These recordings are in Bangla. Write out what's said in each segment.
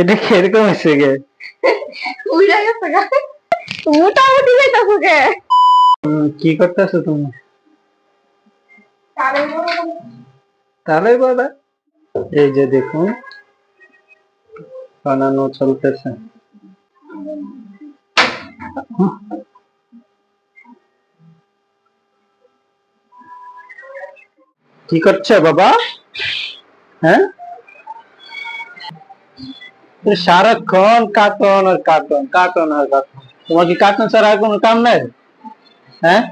এটা কিরকম হয়েছে গে? উইরা গেছে গা। মোটামুটি যাইতাছো গে। কি করতেছো তুমি? তারে তাহলে বাবা, এই যে দেখুন বানানো চলতেছে। কি করছে বাবা? হ্যাঁ, সারাক্ষণ কার্টুন আর কার্টুন, কার্টুন আর কার্টুন। তোমার কি কার্টুন ছাড়া আর কোনো কাম নাই? হ্যাঁ,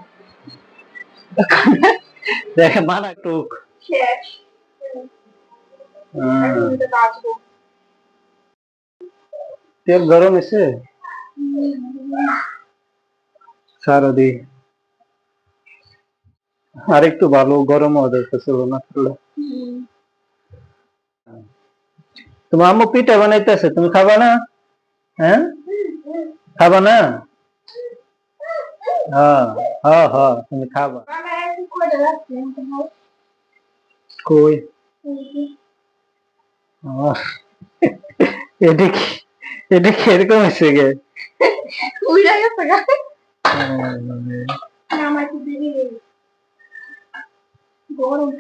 দেখে মানা টুক। শেষ। তেল গরম এসে সারাদি আর একটু ভালো গরম হওয়া ছিল না। তোমার আম্মু পিঠা বানাইতেছে, তুমি খাবা না? হ্যাঁ, খাবা না? হ্যাঁ হ্যাঁ হ্যাঁ, তুমি খাবা। কই আহ, এটা কি, এটা কিরকম হয়েছে গে? উইরা গেছে গা। মানে আমার তো দেরি গরম।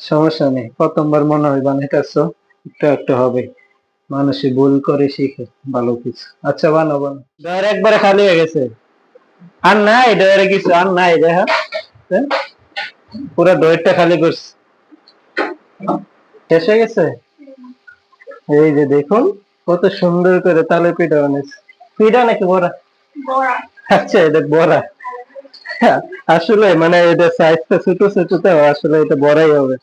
সমস্যা নেই, প্রথমবার মনে হয় বানাইতেছো, একটু একটু হবে। মানুষে ভুল করে শিখে ভালো কিছু। আচ্ছা বানাবো, ডর একবারে খালি হয়ে গেছে, আর নাই ডরে কিছু, আর নাই দেখা। পুরো ডরটা খালি করছে, শেষ হয়ে গেছে। এই যে দেখুন কত সুন্দর করে তালে পিঠা বানিয়েছে। পিঠা নাকি বড়া? বড়া। আচ্ছা, এটা বড়া। আসলে মানে এটা সাইজটা ছোট ছোট, তো আসলে এটা বড়াই হবে।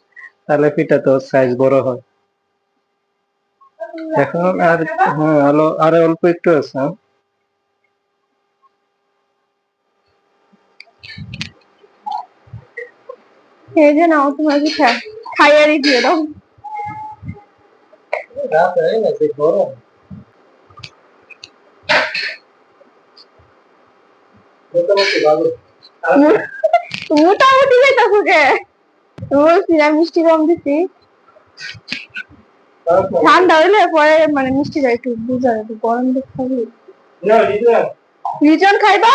তালে পিঠা তো সাইজ বড় হয়। এখন আর হ্যাঁ, আলো আরো অল্প একটু আছে। এই যে নাও তোমার পিঠা, খাইয়ারই দিয়ে দাও। রাত হয়ে গেছে, গরম। মোটামুটি ভালো। মোটামুটি যাইতাছো গে। বলছি না মিষ্টি কম দিছি। ঠান্ডা হইলে পরে মানে মিষ্টিটা একটু বুঝা যাবে, গরম দিক খাবি। রিজন খাইবা?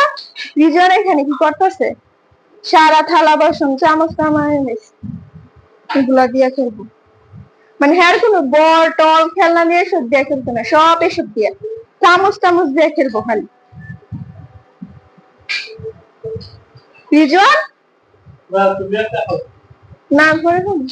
রিজন এখানে কি করতেছে? সারা থালা বাসন চামচ টামার এনেছে, এগুলা দিয়া খেলবো। মানে হ্যার কোনো বল টল খেলনা নিয়ে এসব দিয়ে খেলতো না, সব এসব দিয়ে চামচ টামচ দিয়ে খেলবো খালি। রিজন না করে খাবো।